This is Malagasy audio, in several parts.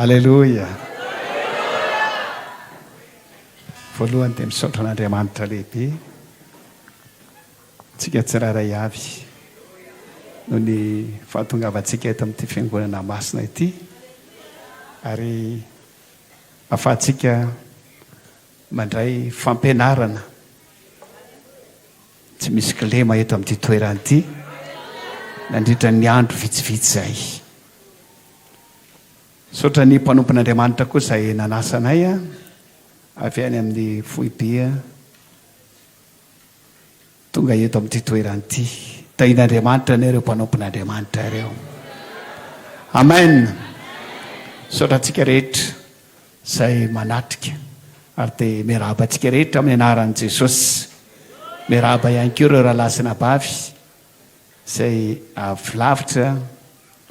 Alleluia. Voalohany dia misaotra an'Andriamanitra lehibe. Tsika tsirairay avy no ny fahatongavantsika eto amin'ity fiangonana masina ity, ary ahafahantsika mandray fampianarana. Tsy misy kilema eto amin'ity toerana ity, nandritra ny andro vitsivitsy izay. Saotra ny mpanompon'Andriamanitra koa izay nanasanay avy any amin'ny foibe tonga eto amin'ity toerana ity. Tahin'Andriamanitra nareo mpanompon'Andriamanitra ireo. Amen. Saotra antsika rehetra izay manatrika, ary dia miarahaba antsika rehetra amin'ny anaran'i Jesosy. Miarahaba ihany koa ireo rahalahy sy nabavy izay avy lavitra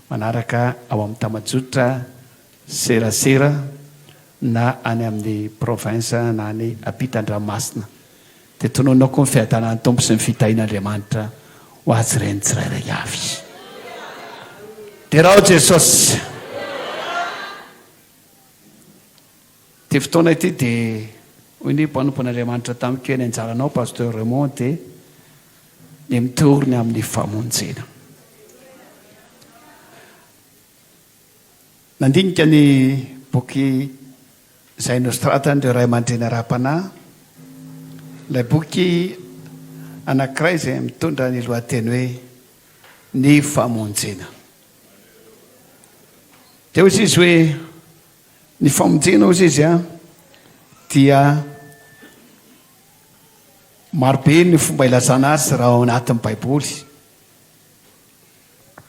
manaraka ao amin'ny tamajotra serasera na any amin'ny provinsa na ny ampitan-dranomasina. Dia tononao koa ny fiadanan'ny Tompo sy ny fitahin'Andriamanitra ho azy ireny tsirairay avy. Dia rao Jesosy. Ty fotoana ity dia hoy ny mpanompon'Andriamanitra tamiko eny anjaranao pasteur Raymond dia ny mitorony amin'ny famonjena. Nandinika ny boky izay nosoratany ireo ray aman-dreny ara-panahy. Ilay boky anankiray izay mitondra ny lohateny hoe ny famonjena. Dia hozy izy hoe ny famonjena hozy izy dia marobe ny fomba ilazana azy raha ao anatin'ny Baiboly.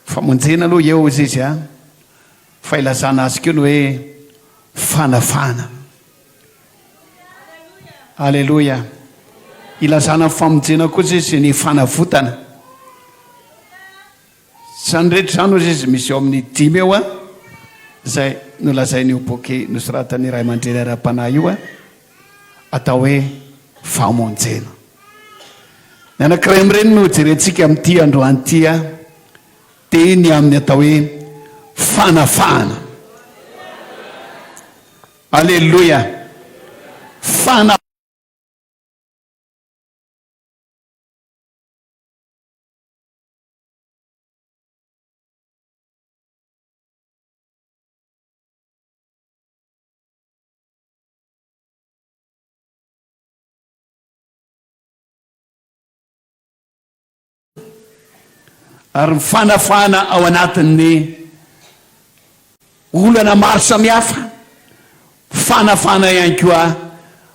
Famonjena aloha eo hozy izy fa ilazana azy koa ny hoe fanafana. Alleluia. Ilazana ny famonjena koa izy ny fanavotana. Zany rehetra zany hozy izy misy eo amin'ny 5 eo izay nolazain'io boky nosoratany ray aman-dreny ara-panahy io atao hoe famonjena. Ny anankiray amin'ireny no jerentsika amin'ity androany ity dia ny amin'ny atao hoe fanafana. Alleluia. Fanafana. Ary mifanafana ao anatin'ny olana maro samihafa, fanafana ihany koa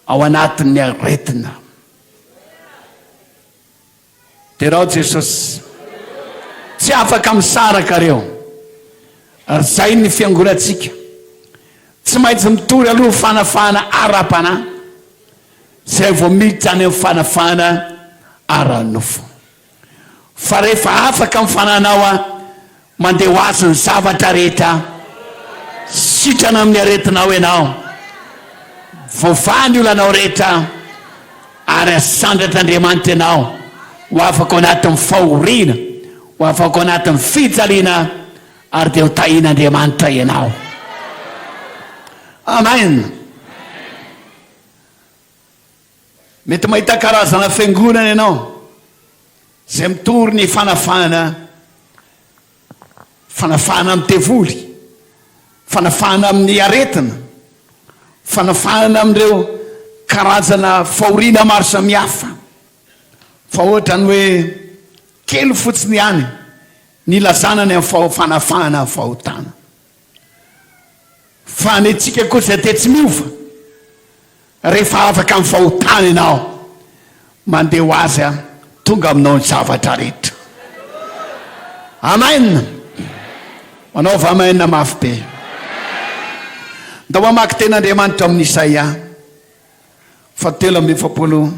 ao anatin'ny aretina. Dia rao Jesosy, tsy afaka misaraka reo, ary zay ny fiangonantsika. Tsy maintsy mitory aloha fanafana ara-panahy, zay vao miditra any amin'ny fanafana ara-nofo. Fa rehefa afaka mifananao mandeha ho azy ny zavatra rehetra, sitrana amin'ny aretinao ianao, voavany olanao rehetra, ary asandratr'Andriamanitra ianao ho afaka ao anatin'ny fahoriana, ho afaka ao anatin'ny fijaliana, ary dia ho tahin'Andriamanitra ianao. Amen. Mety mahita karazana fiangonana ianao izay mitory ny fanafana amin'ny tevoly, fanafana amin'ny aretina, fanafana amin'ireo karazana fahoriana maro samihafa. Fa ohatra ny hoe kely fotsiny ihany ny lazana ny amin'ny fanafana amin'ny fahotana. Fa ny antsika koa izay te tsy miova, rehefa afaka amin'ny fahotana ianao, mandeha ho azy tonga aminao ny zavatra rehetra. Amen. Manaova amen mafy be. Da mamaky ten'Andriamanitra amin'ny Isaia 7:7,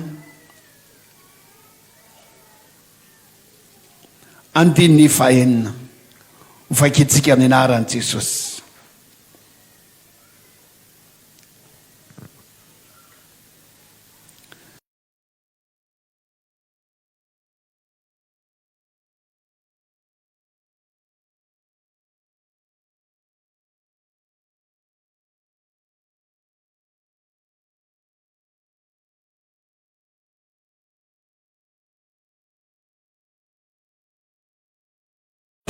andininy 4. Vakitsika amin'ny anaran'i Jesosy.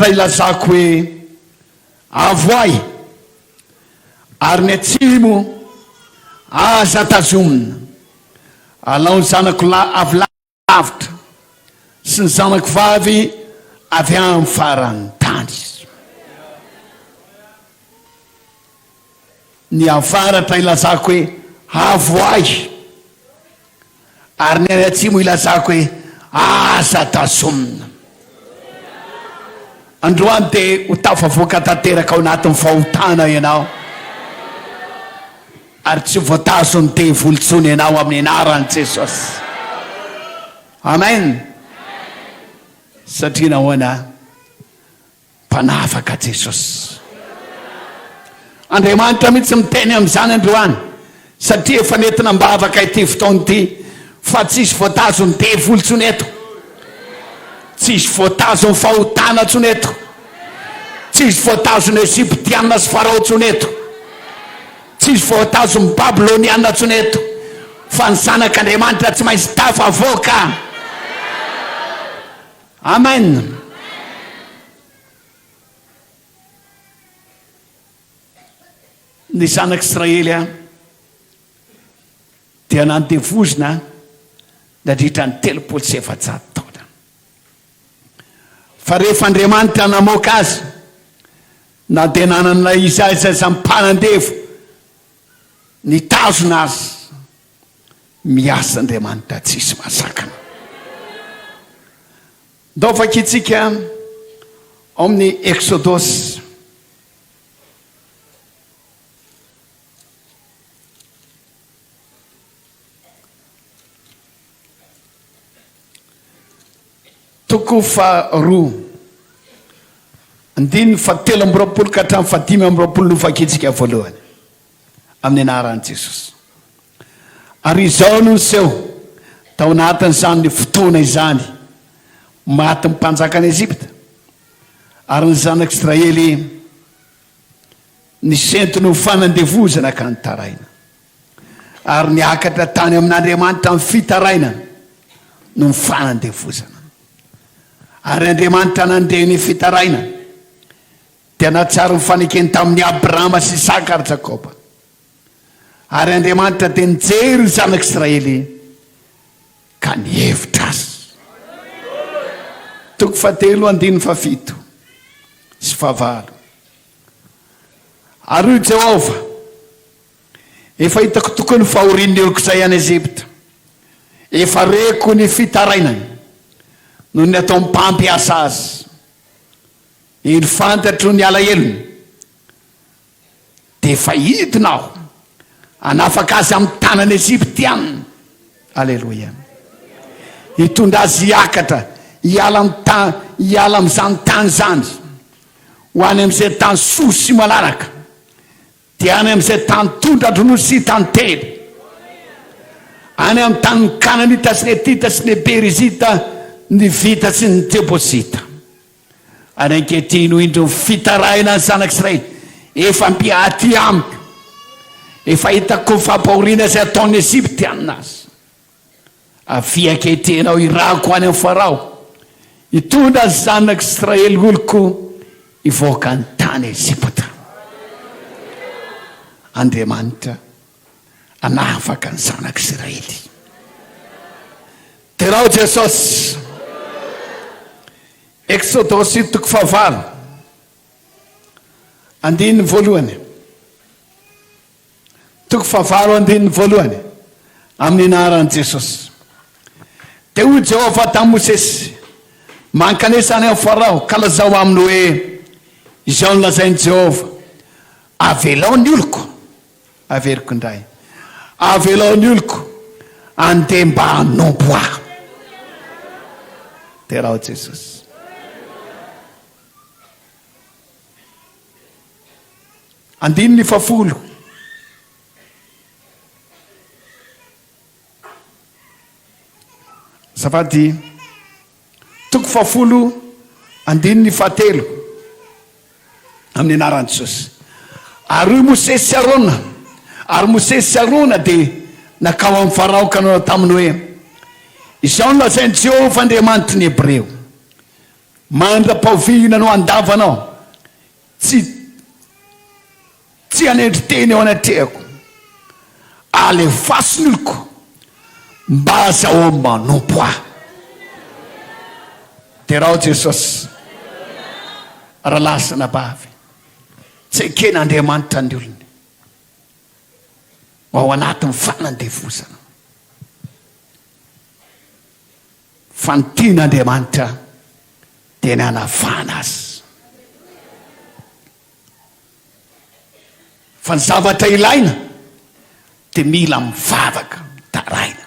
ilazako hoe avoay ary ny atsimo aza tazomina alao ny zanako avy lavitra sy ny zanako vavy avy amin'ny farany tany. Ny avaratra ilazako hoe avoay ary ny atsimo ilazako hoe aza tazomina. Androany dia ho tafavoaka tanteraka ao anatin'ny fahotana ianao ary tsy voatazo ny devolontsony ianao amin'ny anaran'i Jesosy. Amen. Satria nahoana mpanafaka Jesosy. Andriamanitra mihitsy miteny amin'izany androany satria efa nentina mbavaka ity fotoana ity fa tsisy voatazo ny devolontsony eto, tsisy voatazo ny fahotana tsony eto, tsisy voatazo ny Eziptiana sy Farao tsony eto, tsisy voatazo ny Babiloniana tsony eto, fa ny zanak'Andriamanitra tsy maintsy tafavoaka. Amen. Ny zanak'Israely dia nandevozina nandritra ny 3,700 taona. Fa rehefa Andriamanitra namoaka azy na dia nanana iza mpanandevo nitazona azy, miasa Andriamanitra tsisy masakana. Ndao vakitsika ao amin'ny Exodus toko faharoa andininy 7 ka hatramin'ny 5 vakitsika voalohany amin'ny anaran'i Jesosy. Ary izao no niseho tao anatin'izany ny fotoana izany maty ny mpanjakan'i Ezipta ary ny zanak'Israely nisentiny ho fanandevozana ka nitaraina ary niakatra tany amin'Andriamanitra amin'ny fitaraina no ny fanandevozana. Ary Andriamanitra nandre ny fitaraina dia natsara ny fanekeny tamin'ny Abrahama sy Isaka ary Jakoba. Ary Andriamanitra dia nijery ny zanak'Israely ka nihevitra azy. Toko 7:7 sy 8. Ary io Jehova, efa hitako tokony fahorian'oloko izay any Ezipta, efa reko ny fitarainany no ny atao mpampiasa azy, iny fantatro ny alahelony dia efa hidina aho hanafaka azy amin'ny tanany Eziptiana. Aleloia. Hitondra azy hiakatra hiala amin'izany tany zany ho any amin'izay tany soa sy malalaka, dia any amin'izay tany tondra-dronono sy tantely, any amin'ny tany Kananita sy ny Etita sy ny Perizita, ny vita sy ny Jebosita. Ary ankehitriny ho indro fitaraina ny zanak'Israely efa mpiaty amiko, efa hitako fampahoriana izay ataon'ny Eziptiana azy. Avy ankehitriny aho irako any amin'ny Farao, hitondra ny zanak'Israely oloko hivoaka ny tany Ezipta. Andriamanitra anafaka ny zanak'Israely. Terao Jesosy. Exodus 7:1 toko 7:1 amin'ny anaran'i Jesosy. Dia hoy Jehova tamin'i Mosesy mankanesa any amin'ny Farao ka lazao aminy hoe izao no lazain'i Jehova, avelao ny oloko, averiko indray, avelao ny oloko andeha mba hanompo aho. Terao Jesosy. Andininy 10 safady toko 10 andininy 7 amin'ny anaran'i Jesosy. Ary Mosesy sy Arona, ary Mosesy sy Arona dia nakao amin'ny Farao ka nanao taminy hoe izao no lazain'i Jehova Andriamanitry ny Hebreo, mandra-paovihina no andavanao tsy anendry teny eo anatrehako alevason'oloko mba azao manompo ahy de raha jesosy raha lasana bavy tsy eken'andriamanitra ny olony ao anatin'ny fanandevozana fantian'andriamanitra dia ny anavana azy fa ny zavatra ilaina dia mila mivavaka mitaraina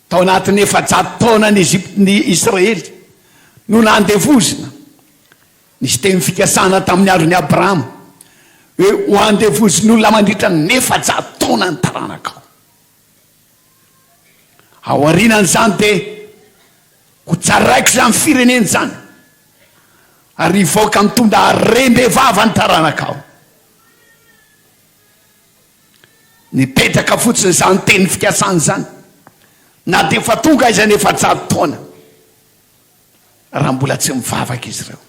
tao anatin'ny 400 taona ny Israely no nandevozina nisy teny fikasana tamin'ny andron'ny Abrahama hoe ho andevozin'olona mandritra ny 400 taona ny taranaka ao aorianan'izany dia ho tsaraiko izany fireneny zany ary ivoaka mitondra harem-behivava ny taranaka ao nipetraka fotsiny izany teny fikasana zany na dia efa tonga izy ny 400 taona raha mbola tsy mivavaka izy ireo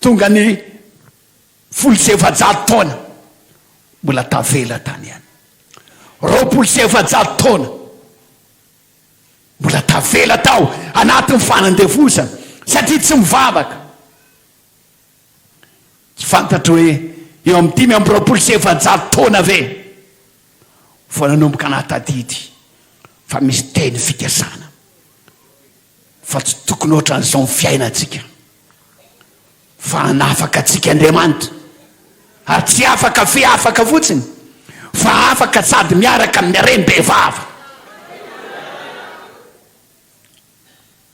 tonga ny 700 taona mbola tavela tany ihany 700 taona mbola tavela tao anatin'ny fanandevozana satria tsy mivavaka tsy fantatra hoe eo amin'ny 700 taona ve fa nanomboka anatadidy fa misy teny fikasana fa tsy tokony ohatran'izao ny fiainantsika fa anafaka atsika Andriamanitra ary tsy afaka fe afaka fotsiny fa afaka sady miaraka amin'ny harem-behivava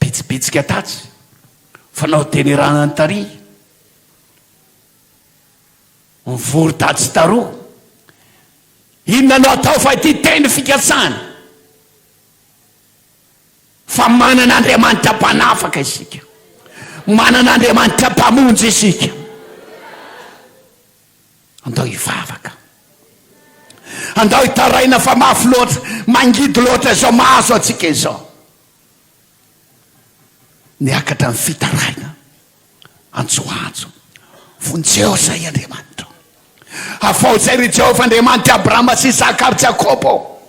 bitsibitsika tatsy fanao teny rana ny tary mivory tatsy taroa inona no atao fa ity teny fikasana fa manan'Andriamanitra mpanafaka isika manan'Andriamanitra mpamonjy isika andao hivavaka andao hitaraina fa mafy loatra mangidy loatra izao mahazo atsika izao niakatra ny fitaraina antsoantso vonjeo zay Andriamanitra afao zay ry Jehovah Andriamanitra Abrahama sy Isaka ary Jakobo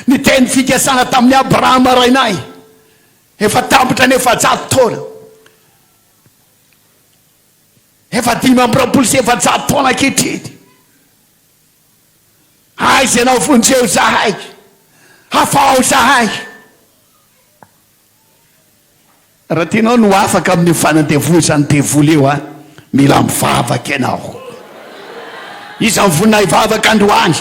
ny teny fikasana tamin'ny Abrahama rainay efa tampotra ny 700 taona efa 500 taona kehitriny aiza ianao vonjeo zahay afao zahay raha tianao no afaka amin'ny fanandevozany devoly eo a mila mivavaka ianao izy amivonina hivavaka androany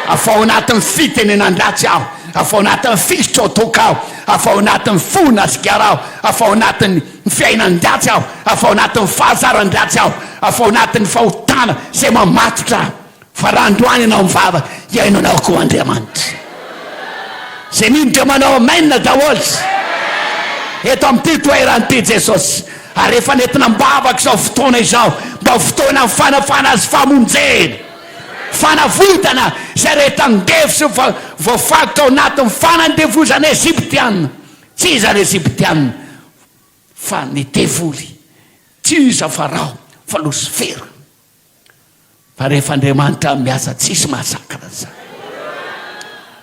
afao anatin'ny fitenenandratsy aho afao anatin'ny fisotro toka aho afao anatin'ny fona asikara aho afao anatin'ny fiainandratsy aho afao anatin'ny fahazarandratsy aho afao anatin'ny fahotana zay mamatotra aho fa raha androany ianao mivavaka iainonao koa Andriamanitra zay nindra manao amainina daholo eto amin'ity toeranyity Jesosy ary efa nentina mbavaka izao fotoana izao mba fotoana fanafana azy famonjena fanavotana zay rehetra ndefisy voafagoka ao anatin'ny fanandevozana Eziptianina tsy iza ny Eziptianina fa ny devoly tsy iza Farao fa Losifera fa rehefa Andriamanitra miasa tsisy mahasakana zany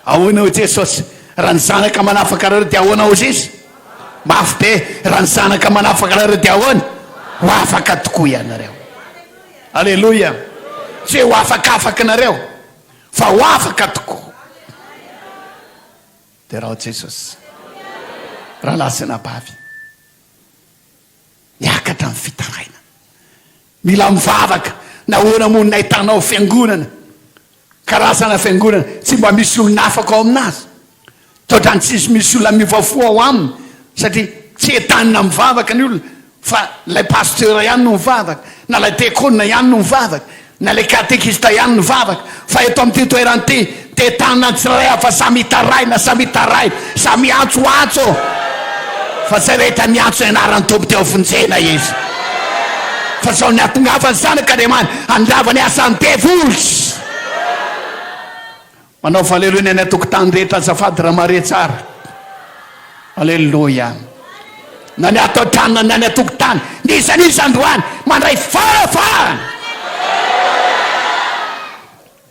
ahoana ho Jesosy raha ny zanaka manafaka reo dia ahoana ozy izy mafy be raha ny zanaka manafaka nareo dia ahoana ho afaka tokoa ianareo alleloia tsy hoe ho afakafaka nareo fa ho afaka tokoa dia raha Jesosy raha lasana bavy niakatra amin'ny fitaraina mila mivavaka na hoana moa nahitanao fiangonana karazana fiangonana tsy mba misy olona afaka ao aminazy toatrany tsisy misy olona mivafoa ao aminy satria tsy etanina mivavaka ny olona fa lay pasteur ihany no mivavaka na lay diakona ihany no mivavaka na lay katekista ihany no mivavaka fa eto amin'ity toerany ity tetanina tsiray afa samy hitaraina samy hitaray samy antsoantso fa zay rehetra miantso ianarany tompo teo vonjena izy fa zao ny atongavany zanaka Andriamanitra andravany asany devoly manao faleloa ny any atokotany rehetra azafady raha mare tsara. Aleloia. Na ny ato an-tranona na ny atokotany nisanisa androany mandray farafahana.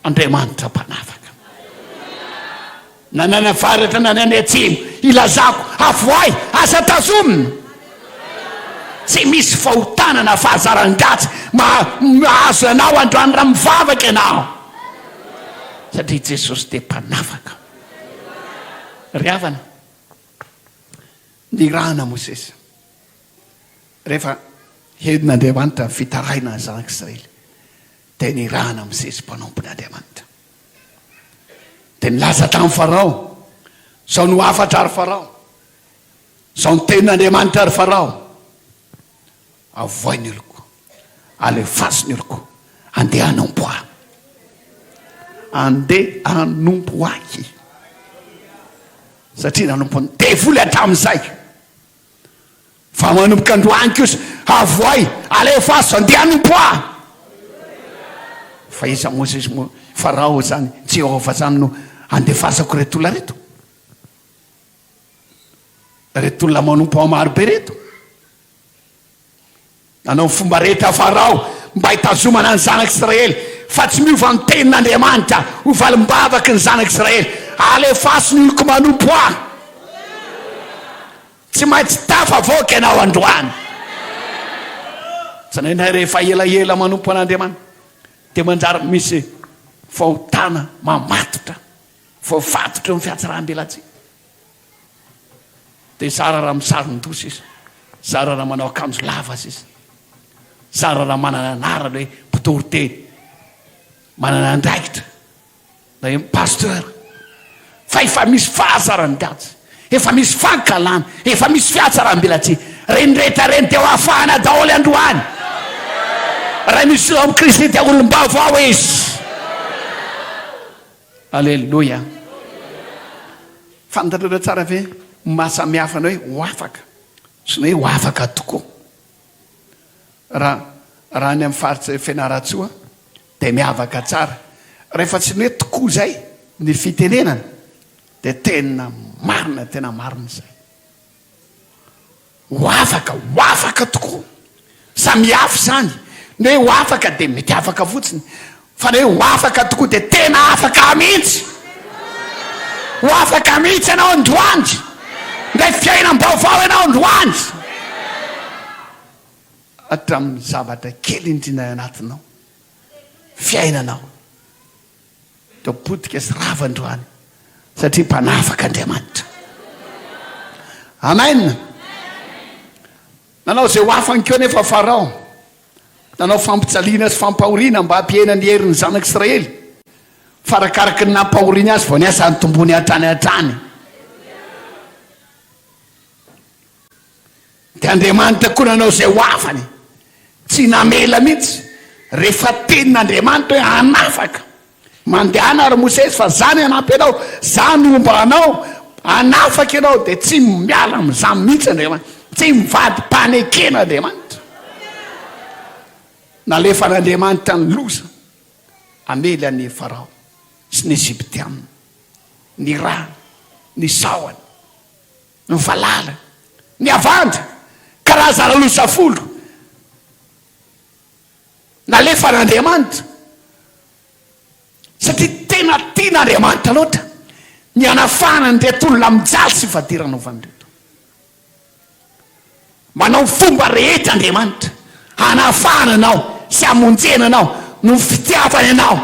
Andriamanitra mpanafaka. Na ny any avaratra na ny any atsimo ilazako avoay asa tazomina. Tsy misy fahotanana fahazaran-dratsy mahazo anao androany raha mivavaka ianao. Satria Jesosy dia mpanafaka. Ry havana, nirahana Mosesy rehefa hedin'Andriamanitra ny fitaraina ny zanak'Israely, dia nirahana Mosesy mpanompon'Andriamanitra. Dia nilaza tamin'ny Farao, zao no afatra ary Farao, zao ny tenin'Andriamanitra ary Farao. Avoiny oloko, alefasiny oloko, andeha hanompo ahy. Andeha hanompo ahy. Satria nanompo ny devoly hatramin'izay. Fa manomboka androany kosa, avoay, alefasy, andeha hanompo ahy. Fa iza Mosesy Farao zany, Jehovah zany no andefasako reto olona reto. Reto olona manompo amarobe reto. Nanao fomba rehetra Farao mba hitazomana ny zanak'Israely, fa tsy miova ny tenin'Andriamanitra ho valim-bavaky ny zanak'Israely. Alefasy ny oloko manompo ahy. Tsy maintsy tafavoaka ianao androany. Zanainay rehefa elaela manompo an'Andriamanitra dia manjary misy fahotana mamatotra, voafatotra ny fiatsarambelatsy. Dia zara raha misaron-dosa izy, zara raha manao akanjo lava izy, zara raha manana anarana hoe mpitoriteny, manana andraikitra na hoe pasteur. Fa efa misy fahazarany-dratsy, efa misy fankalana, efa misy fiatsaram-belatsy. Reny rehetra reny teo ahafahana daholo androany. Raha misy eo amin'ny Kristy dia olom-baovao izy. Aleloia. Fantatrana tsara ve mahasamihafa ny hoe ho afaka sy ny hoe ho afaka tokoa. Raha ny amin'ny faritsy Fianaratsoa dia miavaka tsara. Rehefa tsy ny hoe tokoa zay ny fitenenana dia tena marina izay. Ho afaka tokoa. Samihafa zany. Ny hoe ho afaka dia mety afaka fotsiny. Fa ny hoe ho afaka tokoa dia tena afaka mihitsy. Ho afaka mihitsy ianao androany. Ndray fiainam-baovao ianao androany. Hatramin'ny zavatra kely indrina anatinao, fiainanao dia potika sy rava androany, satria mpanafaka Andriamanitra. Amen. Nanao zay ho afany keo nefa Farao, nanao fampitsaliana sy fampahoriana mba hampiena ny herin'ny zanak'Israely. Farakaraky ny nampahoriana azy vao niasa ny tombony hatrany. Dia Andriamanitra koa nanao zay ho afany, tsy namela mihitsy. Rehefa tenin'Andriamanitra hoe hanafaka, mandehana ary Mosesy fa zany hanampy ianao, zany omba anao, hanafaka ianao, dia tsy miala amin'izany mihitsy Andriamanitra, tsy mivady mpanekena Andriamanitra. Nalefa n'Andriamanitra ny loza amely an'ny Farao sy ny Eziptianina, ny rà, ny sahona, ny valala, ny avandra, karazana loza folo. Nalefa n'Andriamanitra satria tena tian'Andriamanitra loatra ny hanafana ny reto olona mijaly sy fadiranovan'ny reto. Manao fomba rehetra Andriamanitra hanafana anao sy hamonjena anao no fitiavana anao.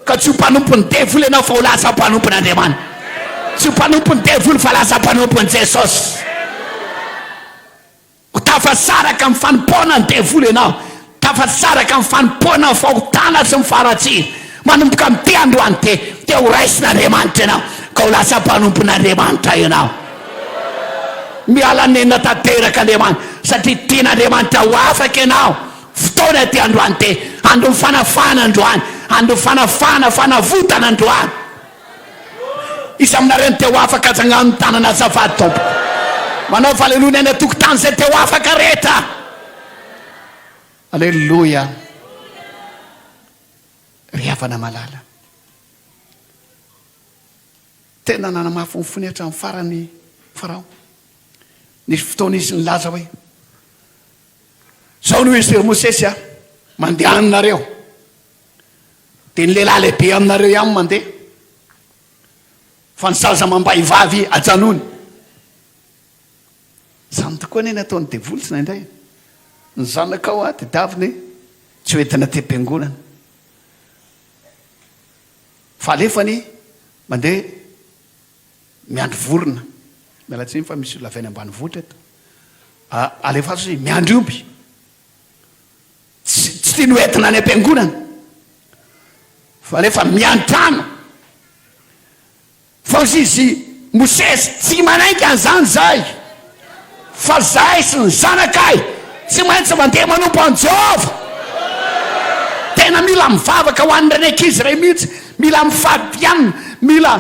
Ka tsy ho mpanompony devoly ianao fa ho lasa mpanompony'Andriamanitra. Tsy ho mpanompony devoly fa lasa mpanompony Jesosy. Ho tafasaraka amin'ny fanimpona ny devoly ianao, tafasaraka amin'ny fanimpona ny fahotana sy ny faratsiana. Manomboka amin'ity androany dia ho raisin'Andriamanitra ianao, ka ho lasa mpanompon'Andriamanitra ianao. Miala nena tanteraka Andriamanitra, satria tian'Andriamanitra ho afaka ianao. Fotoana ty androany te, andro fanafana androany, andro fanafana fanavotana androany. Izy aminareny te ho afaka ajangan'ny tanana azafady tompoko. Manao faleloana eny atokotany zay te ho afaka rehetra. Aleluia. Ry havana malala, tena nanamafy ny fony hatramin'ny farany Farao. Nisy fotoana izy nilaza hoe zao no izy Mosesy mandeha aminareo dia ny lehilahy lehibe aminareo ihany mandeha fa ny zaza mambay vavy ajanony. Zany tokoa ny nataony devoly tsy naindray ny zanakao dia daviny tsy hoentina te-piangonana fa alefany mandeha miandry vorona. Mialatsiny fa misy olona avy any ambanivohitra eto. Alefa azy miandry omby tsy tia ny hoentina any am-piangonana fa alefa miantrano fa izy Mosesy tsy manaiky an'izany zahay fa zahay sy ny zanakay tsy maintsy mandeha manompo an Jehova. Tena mila mivavaka ho an'ny renenkizy iray mihitsy, mila mifadianina, mila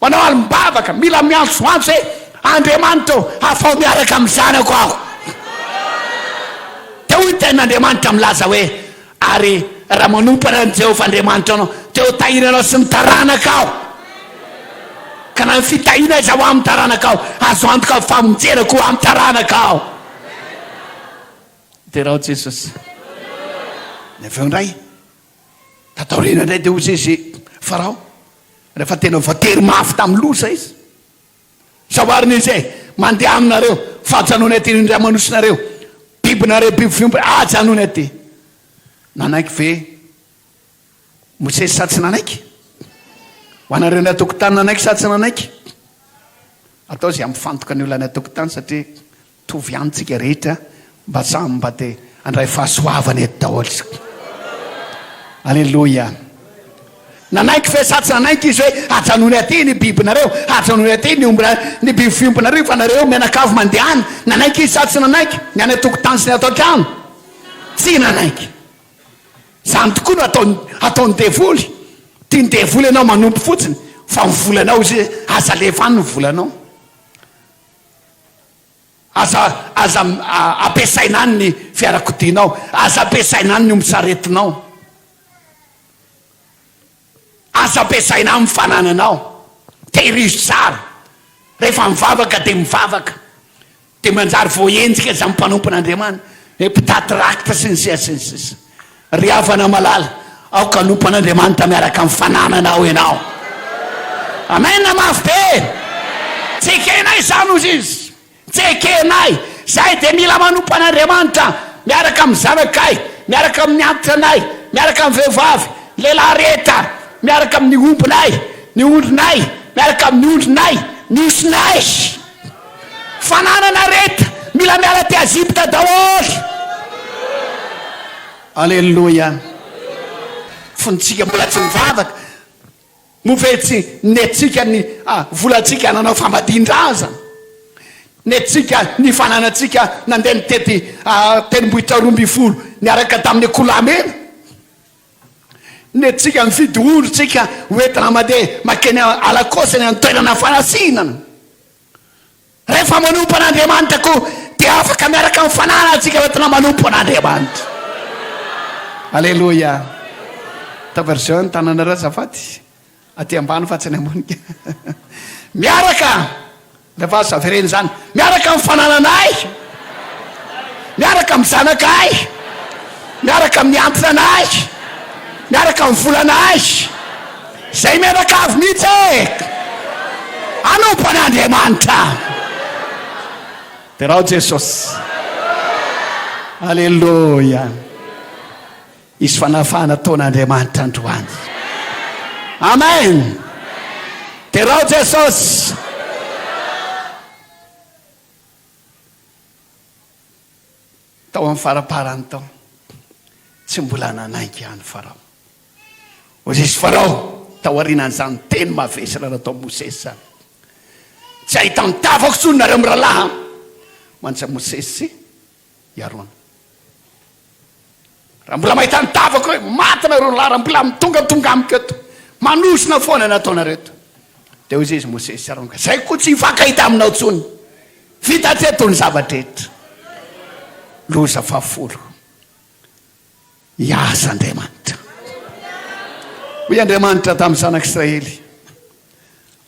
manao alim-bavaka, mila miantsoantso hoe Andriamanitra afao miaraka amin'ny zanako aho. Teo i tenin'Andriamanitra milaza hoe ary raha manompana an Jehova Andriamanitra anao teo tahiranao sy ny taranaka aho. Ka na ny fitahina izy ho amin'ny taranaka aho azo antoka famonjerako ho amin'ny taranaka aho. Dia raha Jesosy aveo indray tataorina indray dia hozy izy Farao rehefa tena voatery mafy tamin'ny loza izy saoarina izy mandeha aminareo fa ajanony aty indray manosinareo bibinareo biby fiompy ajanony aty. Nanaiky ve Mosesy sa tsy nanaiky? Ho anareo ny atokotany nanaiky sa tsy nanaiky? Atao izay mifantoka ny olona ny atokotany satria tovy antsika rehetra mba samy mba te andray fahasoavana eto daholo. Alleluia. Nanaiky fe sa tsy nanaiky izy hoe ajanony aty ny bibinareo, ajanony aty ny biby fiompinareo fa nareo mianakavy mandehany. Nanaiky izy sa tsy nanaiky? Ny any atokotany sy ny atao trano tsy nanaiky. Zany tokoa no ataony devoly. Tia ny devoly ianao manompo fotsiny fa ny volanao izy aza lefany ny volanao. Aza ampiasaina any ny fiarakodianao, aza ampiasaina any ny ombisaretinao, aza ampiasaina amin'ny fanananao. Tehirizo tsara. Rehefa mivavaka dia mivavaka dia manjary voaenjika za mpanompon'Andriamanitra hoe mpitady rakitra sy ny sisa. Ry havana malala ao ka nompon'Andriamanitra miaraka amin'ny fanananao ianao. Amen na mafy be. Tsy ekenay zany ozy izy. Tsy ekenay. Zahay dia mila manompon'Andriamanitra miaraka amin'ny zanakay, miaraka amin'ny antitra anay, miaraka amin'ny vehivavy, lehilahy rehetra, miaraka amin'ny ombinay, ny ondrinay, miaraka amin'ny ondrinay, ny osonay. Fananana rehetra mila miala ty Azipta daholo. Alleluia. Fonitsika mbola tsy mivavaka mofetsy netsika ny volantsika nanao famadian-draza, netsika ny fananatsika nandeha nitety tenimbohitra 12 niaraka tamin'ny akolamena, netsika mividy ondrotsika hoentina mandeha makeny alakosany antoerana fanasinana. Rehefa manompo an'Andriamanitra ko dia afaka miaraka amin'ny fananatsika hoentina manompo an'Andriamanitra. Alleluia. Ta version ny tananareo azafady aty ambany fa tsy ny ambonika. Miaraka rehefa zavereny zany miaraka amin'ny fanananay, miaraka amin'ny zanakay, miaraka amin'ny antranay, miaraka amin'ny volanay. Zay miaraka avy mihitsy anompo an'Andriamanitra. Dia raha Jesosy. Alleluia. Isy fanafana taon'Andriamanitra androany. Amen. Dia raha Jesosy. Tao amin'ny faraparany tao tsy mbola nanaiky ihany Farao. Ozy izy Farao tao aorianan'izany teny mavesy raha natao Mosesy zany. Tsy ahitany tavako tsony nareo amin'ny rahalahy mantsy Mosesy Arona. Raha mbola mahita ny tavako hoe maty nareo lahy, raha mbola mitongatonga amiko eto, manosina foana nataonareo eto. Dia hoy izy Mosesy Arona, zay koa tsy hifankahita aminao tsony, vita tseto ny zavatra rehetra. Loza 10 iasa Andriamanitra. Hoy Andriamanitra tamin'ny zanak'Israely,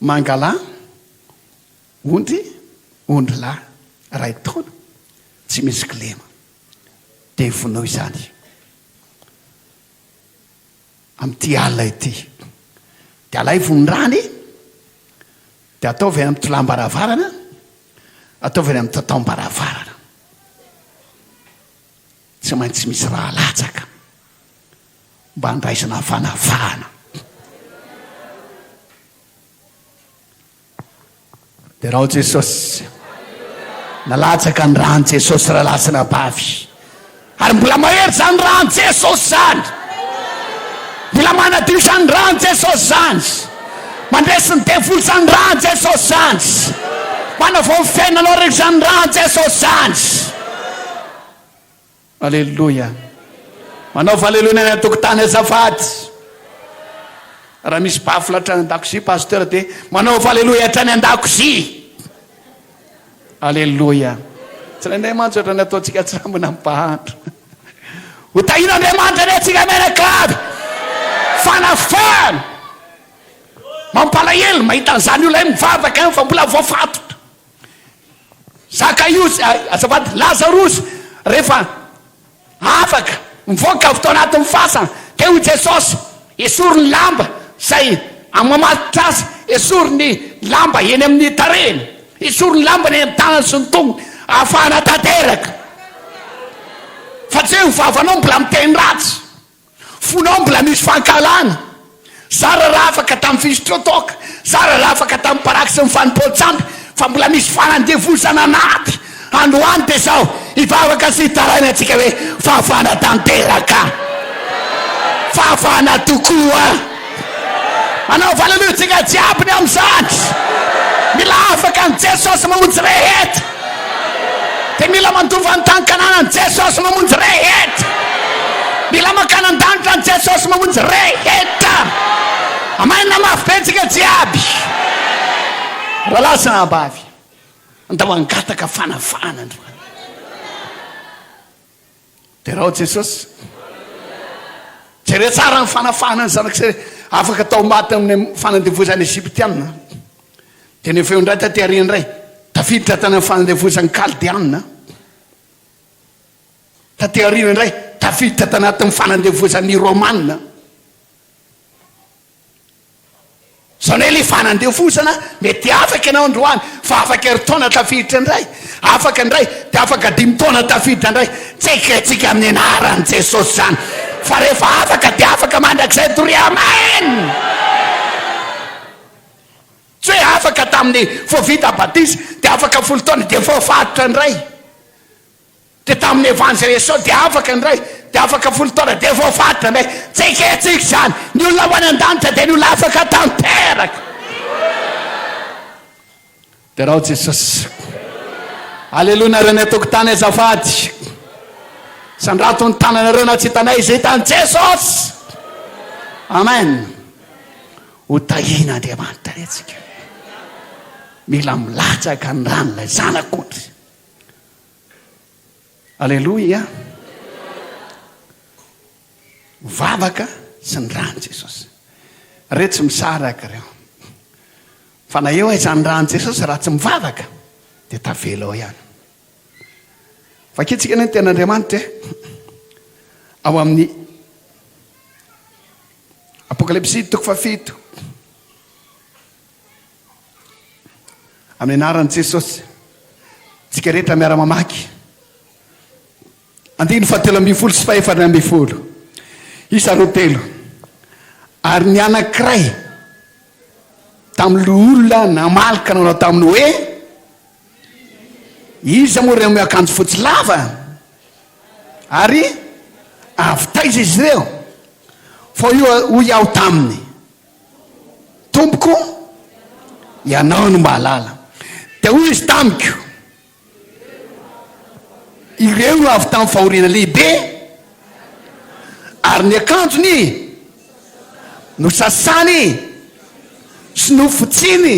mangalahy ondry ondry lahy ray taona tsy misy kilema de vonao izany am'ty alina ity de alay vonondrany de ataovy any amy tolam-baravarana ataovy any amy tataom-baravarana tsy maintsy misy raha latsaka mba andraisana fanavahana de raha Jesosy nalatsaka ny rano Jesosy raha lasana bavy ary mbola mahery zany rano Jesosy zany mbola manadio zany rano Jesosy zany mandresy ny devoly zany rano Jesosy zany manavao fiainanao reky zany rano Jesosy zany alleluia manaova alleluia ny tokotany azafady raha misy bafy latrany an-dakozia pasteur de manaova alleluia hatrany an-dakozia alleluia tsy n'Andriamanitra ohatrany ataontsika tsy rambona mipahandro ho tahina Andriamanitra re atsika menakavy fanafana mampalahelo mahita an'izany olona mivavaka fa mbola voafatotra Zakaiosy azafady Lazarosy rehefa afaka mivoaka avy tao anatin'ny fasana ke ho Jesosy esory ny lamba zay amamatotra azy esory ny lamba eny amin'ny tarehiny esory ny lamba ny amin'ny tanany sy ny tongo ahafahana tanteraka fa tsy hoe vavanao mbola miteny ratsy fonao mbola misy fankalana zara raha afaka tamin'ny fisotrotoka zara raha afaka tamin'ny paraky sy ny fanimpolotsampy fa mbola misy fanandevosana anaty androany de zao ivavaka sy hitaraina atsika hoe fahafahana tanteraka fahafahana tokoa manao valalotsika jiabiny am'zany mila afaka ny Jesosy mamonjy rehetra de mila mandova ny tankanana ny Jesosy mamonjy rehetra mila makana an-danitra ny Jesosy mamonjy rehetra amaina mafy betsika jiaby raha lasana bavy andao angataka fanafana androany de raha Jesosy jere tsara ny fanafana ny zanak'se afaka atao maty amin'ny fanandevozany Egyptianina de ny feo indray taty ariana indray tafiditra tany amin'ny fanandevozany Kaldianina taty ariana indray tafiditra tanatin'ny fanandevozany Romanina zao ne le fanandevozana mety afaka ianao androany fa afaka eritaona tafiditra indray afaka indray de afaka 5 taona tafiditra indray tsikatsika amin'ny anaran'i Jesosy zany fa rehefa afaka de afaka mandrakizay tory amen tsy hoe afaka tamin'ny voavita batisa de afaka 10 taona de voafatotra indray de tamin'ny evangelisation de afaka indray de afaka 10 taona de voafatotra indray tsikatsika zany ny olona ho any an-danitra de ny olona afaka tanteraka de raha Jesosy alleluia nareo ny atokotany azafady sandrato ny tananareo na tsy hitanay izay tany Jesosy amen ho tahina Andriamanitra retsika mila milatsaka ny ranolay zanak'ondry alleluia vavaka sy ny rano Jesosy re tsy misaraka reo fa na eo aizany rano Jesosy raha tsy mivavaka de tavela ao ihany fakitsika ny ten'Andriamanitra ao amin'ny apokalipsy 7 amin'ny anaran'i Jesosy tsika rehetra miara-mamaky 7:12 sy 4:12 isa 3 ary ny anankiray tamin'ny olona namalaka nanao taminy hoe iza moa reo miakanjo fotsy lava ary avitaiza izy ireo fa ho iaho taminy tompoko ianao no mahalala de hoy izy tamiko ireo no avy tamin'ny fahoriana lehibe ary ny akanjony no sasany sy no fotsiny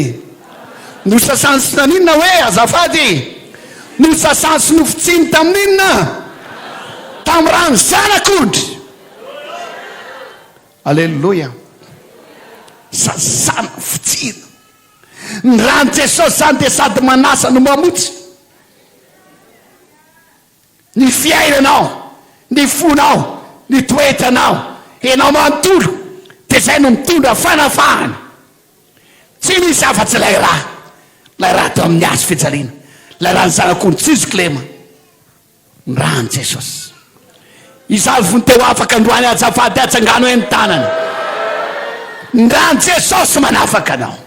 no sasany sy naninona hoe azafady no sasany sy no fotsiny tamin'inona tamin'ny rano zanak'ondry alleluia sasana fotsiny ny rano Jesosy zany dia sady manasa no mamotsy ny fiainanao, ny fonao, ny toetranao, ianao manontolo dia zay no mitondra fanafahana. Tsy misy afa-tsy lay raha teo amin'ny azo fijaliana, lay raha ny zanak'ondry tsisy klema, ny rano Jesosy. Izavy vony teo afaka androany azafady atsangano hoe ny tanana, ny rano Jesosy manafaka anao.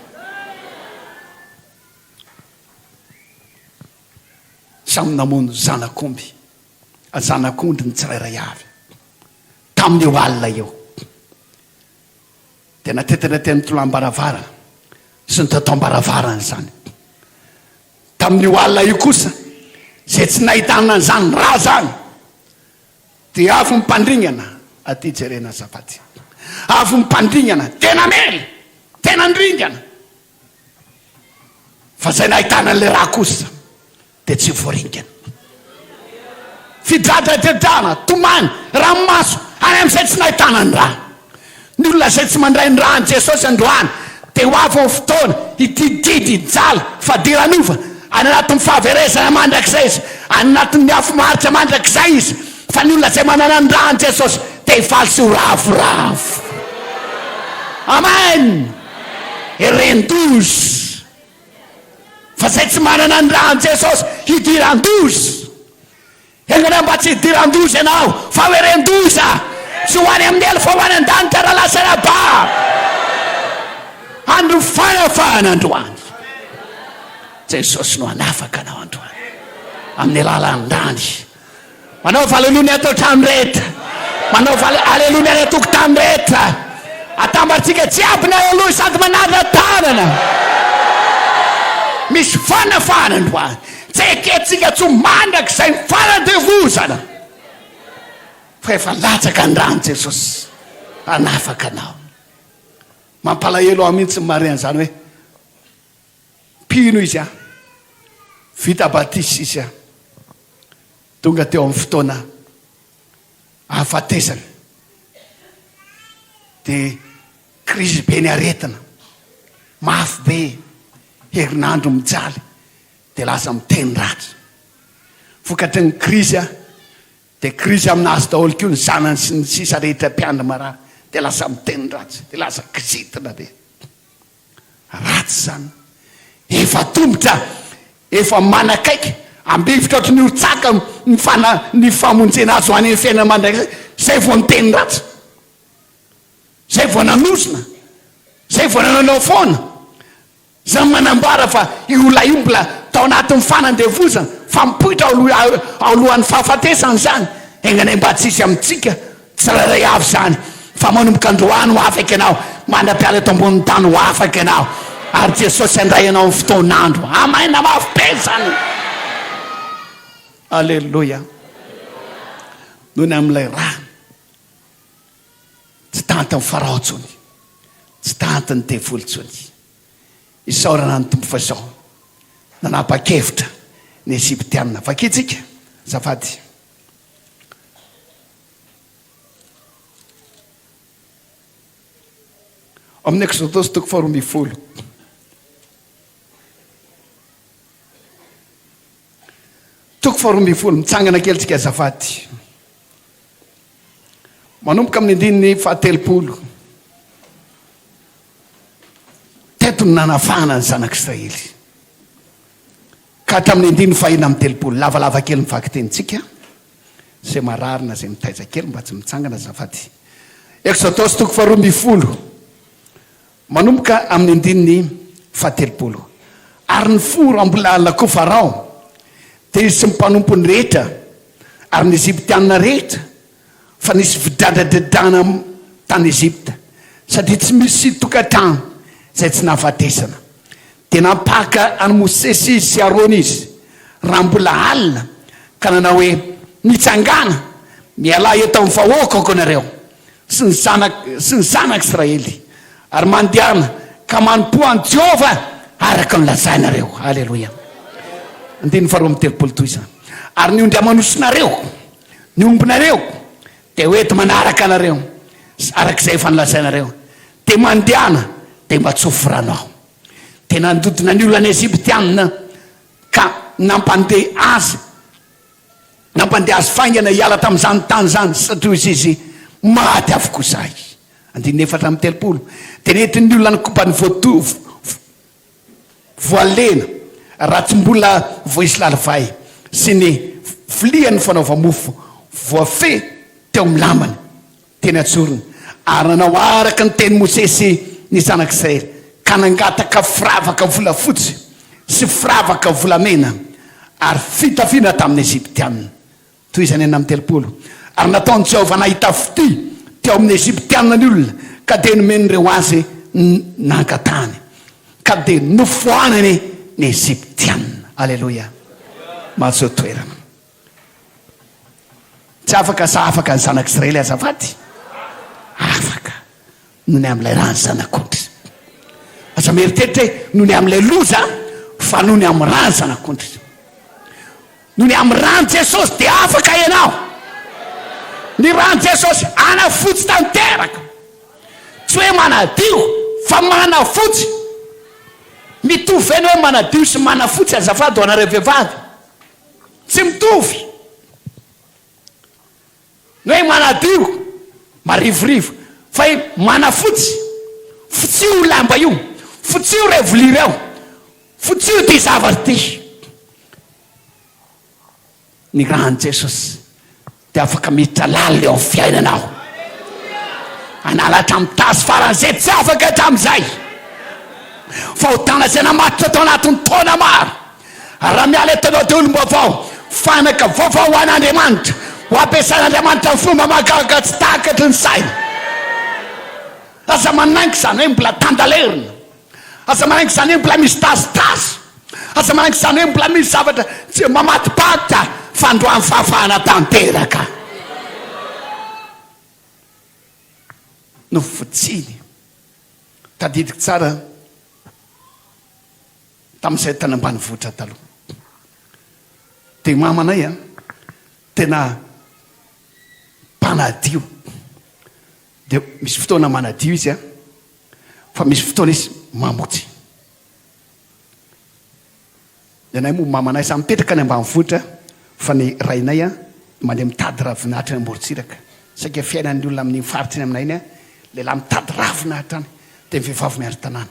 Samy namono zanak'omby, zanak'ondry ny tsirairay avy tamin'io alina eo dia natetana teny toloam-baravarana sy ny tatao-baravarana zany. Tamin'io alina io kosa zay tsy nahitana an'izany raha zany dia avy mipandringana aty jerena Sabotsy, avy mipandringana tena mely, tena ndringana, fa zay nahitana an'le raha kosa dia tsy voaringana. Fidradradradrana tomany ranomaso any amin'izay tsy nahitana ny raha. Ny olona zay tsy mandray ny rano Jesosy androany dia ho avy amin'ny fotoana hidididy jala fadiranova any anatin'ny fahaverezana mandrakizay izy, any anatin'ny afimaritra mandrakizay izy. Fa ny olona zay manana ny rano Jesosy dia hifaly sy ho ravoravo. Amen. Irendozy. Fa zay tsy manana ny rano Jesosy hidirandozy. Engana mba tsy hidirandozy ianao fa hoe rendoza, tsy ho any amin'ny elo fa ho any an-danitra raha lasa raba. Andro fanafahana androany Jesosy no anafaka anao androany amin'ny alalan'ny rany. Manao valelony atao trano rehetra, manao aleluya any atokotany rehetra, atambatsika jiaby na aloha sady manarina tanana. Misy fanafahana androany. Tseketsika tsy mandrak'izay faradevozana fa efa latsaka ny rano Jesosy anafaka anao. Mampalahelo aho mihitsy mariana zany hoe pino izy a vita batisy izy a tonga teo amin'ny fotoana ahafatesana dia krizy be ny aretina, mafy be, herinandro mijaly dia lasa miteny ratsy. Vokatry ny krizy a dia krizy aminazy daholo keo ny zanany sy ny sisa rehetra mpiandry marary dia lasa miteny ratsy, dia lasa kizitina dia ratsy zany. Efa tombotra, efa manakaiky ambivotra ohatry ny oritsaka ny famonjena azo any amin'ny fiainana mandrakizay, zay vao miteny ratsy, zay vao nanosona, zay vao nananao foana. Zay manambara fa io olona io mbola tao anatin'ny fanandevozana fa mipoitra ao alohan'ny fahafatesana zany. Engana mba tsisy amintsika tsirairay avy zany fa manomboka androany ho afaka ianao, mandra-piala eto ambonin'ny tany ho afaka ianao, ary Jesosy andray ianao amin'ny fotoanandro. Amaina mafy be zany. Alleluia. Noho ny amin'ilay raha tsy tanty ny farao tsony, tsy tanty ny devoly tsony. Isaorana ny tompo fa zao nanapa-kevitra ny Eziptianina. Vakitsika zafady. Amin'ny Exodosy toko 12. Toko 12 mitsangana kelitsika zafady. Manomboka amin'ny andininy 17. Teto ny nanafahana ny zanak'Israely ka hatramin'ny andininy 19. Lavalava kely mivaky tenitsika zay mararina zay mitaiza kely mba tsy mitsangana zafady. Exodosy toko 12 manomboka amin'ny andininy 17. Ary ny foro ambolalako farao dia izy sy mpanompo ny rehetra ary ny Eziptianina rehetra fa nisy vidradradradrana tany Ezipta satria tsy misy tokantrano zay tsy nahafatesana. Dia napaka any Mosesy sy Arona izy raha mbola alina ka nanao hoe mitsangana miala eto amin'ny vahoakako nareo sy ny zanak'Israely ary mandehana ka manompo an Jehova araka ny lazainareo. Alleluia. Andiny 12 ary ny ondry amanosinareo, ny ombinareo dia hoety manaraka anareo arak'izay efa nilazainareo, dia mandehana dia mba tsofo ranao. tena ndodina ny olona any Eziptianina ka nampandeha azy faingana hiala tamin'izany tany zany satria izy maty avokoa zay. 4:30 tenentin'ny olona ny kopany voalena raha tsy mbola voisy lalivay sy ny filiany fanaova mofo voafe teo amin'ny lambany teny atsoriny ary nanao araka ny teny Mosesy ny zanak'Israely ka nangataka firavaka volafotsy sy firavaka volamena ary fitafiana tamin'ny Eziptianina toy izany 4:30 ary nataony Jehovah nahita fity teo amin'ny Eziptianina ny olona ka dia nomen'ireo azy nangatany ka dia nofoanany ny Eziptianina. Alleluia. Mahazo toerana tsy afaka sa afaka ny zanak'Israely azafady afaka noho ny amin'ilay rano zanak'ondry aza mieritretra hoe noho ny amin'ilay loza fa noho ny amin'ny rano zanak'ondry noho ny amin'ny rano Jesosy dia afaka ianao. Ny rano Jesosy anafotsy tanteraka tsy hoe manadio fa manafotsy mitovy eny hoe manadio sy manafotsy azafady ho anareo vehivavy tsy mitovy. Ny hoe manadio marivorivo fa manafotsy fotsio lamba io fotsio revoli reo fotsio ty zavatra ty. Ny rano Jesosy dia afaka miditra lala eo amin'ny fiainanao analatra mitasy faran'izay tsy afaka hatramin'izay fa ho tana izay namatitra tao anatin'ny taona maro raha miala etanao dia olom-baovao fanaka vaovao ho an'Andriamanitra ho ampiasan'Andriamanitra ny fomba mahagaga tsy takatry ny saina. Aza manaingy izany hoe mbola tandalerina aza manaingy izany hoe mbola misy tasitasy aza manaingy izany hoe mbola misy zavatra tsy mamatipata fandroan'ny fahafahana tanteraka no fotsiny tadidiko tsara tamin'izay tany ambanivohitra taloha dia mamanay tena mpanadio dia misy fotoana manadio izy fa misy fotoana izy mamotsy. Ianay moa mamanay samy mipetraka ny ambanivohitra fa ny rainay mandeha mitady ravinahitra ny Amorotsiraka saika fiainan'ny olona amin'ny faritra ny aminay lehilahy mitady ravinahitra any dia mivehivavy miandry tanàna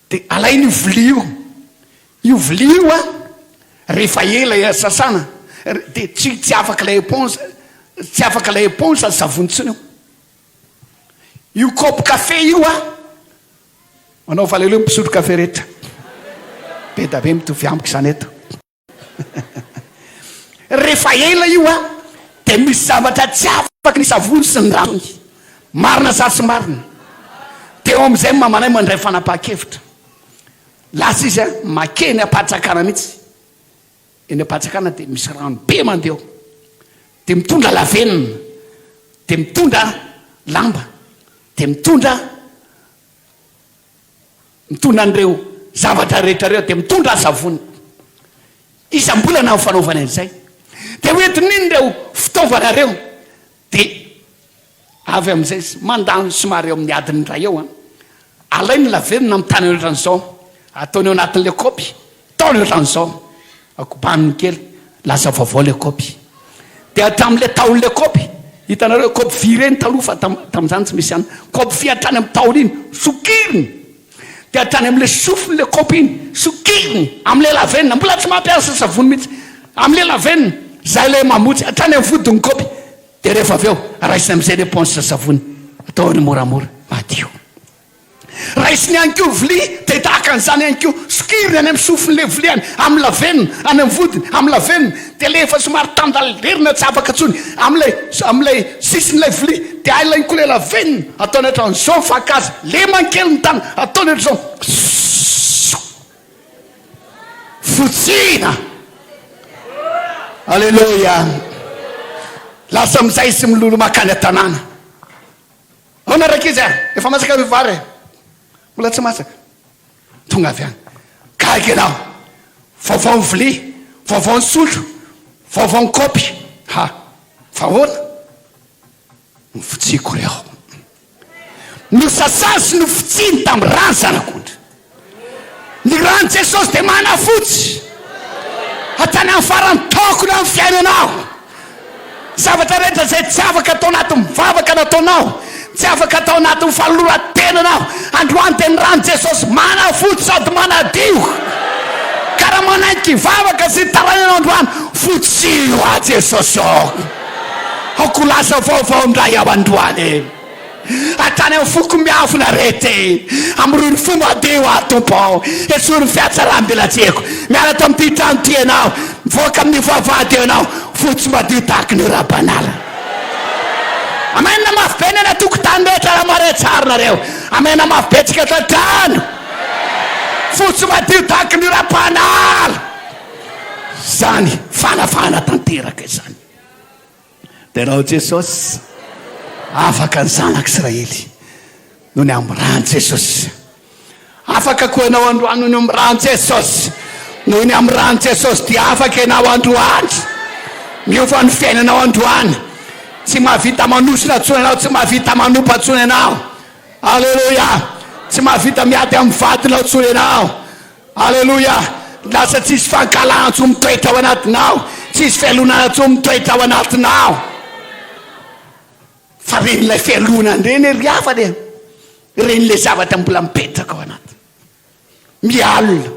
dia alainy io vilia io rehefa ela sasana dia tsy afaka ilay éponge savontsiny io kopy kafe io manao valelo mpisotro kafe rehetra be da be mitovy amiko izany eto rehefa ela io dia misy zavatra tsy afaka ny savony sy ny ranony marina sa tsy marina dia eo amin'izay mamanay mandray fanapahan-kevitra lasa izy makeny apatsakana mihitsy eny apatsakana dia misy rano be mandeha dia mitondra lavenina dia mitondra lamba dia mitondra an'ireo zavatra rehetrareo dia mitondra savony isam-bolana amin'ny fanaovana an'izay dia hoentin'iny reo fitaovanareo dia avy amin'izay mandany somary eo amin'ny adiny ray eo alainy lavenina mitany eo ohatran'izao ataony eo anatin'ilay kopy taony ohatran'izao akobaniny kely lasa vaovao le kopy dia hatramin'ilay taon'ilay kopy hitanareo kopy vy reny taloha fa tamin'izany tsy misy any kopy vy hatrany amin'ny taony iny sokiriny dia hatrany amin'ilay sofin'ilay kopy iny sokiriny amin'ilay lavenina mbola tsy mampiasa savony mihitsy amin'ilay lavenina zay ilay mamotsy hatrany amin'ny vodiny kopy dia rehefa avy eo raisiny amin'izay le éponge sa savony ataony moramora madio raisiny ihany koa vilia dia tahaka an'izany ihany koa sokiriny any amin'ny sofin'ilay vilia any amin'ny lavenina any amin'ny vodiny amin'ny lavenina dia le efa somary tandalerina tsy afaka tsony amin'ilay sisin'ilay vilia dia ailainy koa ilay lavenina ataony ohatran'izao fakazy le mankely ny tany ataony ohatran'izao fotsina. Alleluia. Lasa amin'izay sy milolo makany an-tanàna ao naraka izy efa masaka vivary mbola tsy masaka tonga avy any kaiky ianao vaovao ny vilia vaovao ny sotro vaovao ny kopy vahoana ny fotsiko reo no sasany sy no fitsiny tamin'ny rano zanak'ondry. Ny rano Jesosy dia manafotsy hatany amin'ny farany tokony amin'ny fiainanao. Zavatra rehetra izay tsy afaka atao anatin'ny mivavaka nataonao, tsy afaka atao anatin'ny faloloran-tenanao, androany dia ny rano Jesosy manafotsy sady manadio. Ka raha manaiky vavaka sy tarainanao androany, fotsio a Jesosy ao. Aoko lasa vaovao ndray ao androany. Atany amin'ny foko miafina rety, amin'ny fomba deo a tompo ao, esorony fiatsaram-belatseko. Miala ato amin'ity trano ty ianao, mivoaka amin'ny vavahady ianao, fotsy madio tahaka ny rabanala. Amena mafy be ny tokotany rehetra raha mare tsara nareo. Amena mafy be tsika tantrano, fotsy madio tahaka ny rabanala. Zany fanafana tanteraka izany. Tenao Jesosy afaka ny zanak'Israely noho ny amin'ny rano Jesosy. Afaka koa ianao androany noho ny amin'ny rano Jesosy. Noho ny amin'ny rano Jesosy dia afaka ianao androany. Miova ny fiainanao androany. Tsy mahavita manosina tsony ianao, tsy mahavita manompa tsony ianao. Alleluia. Tsy mahavita miady amin'ny vadinao tsony ianao. Alleluia. Lasa tsisy fankalantsy mitoetra ao anatinao, tsisy fialonana tsony mitoetra ao anatinao. Fa reny ilay fialonany reny ery hafa dia reny ilay zavatra mbola mipetraka ao anaty. Mialona.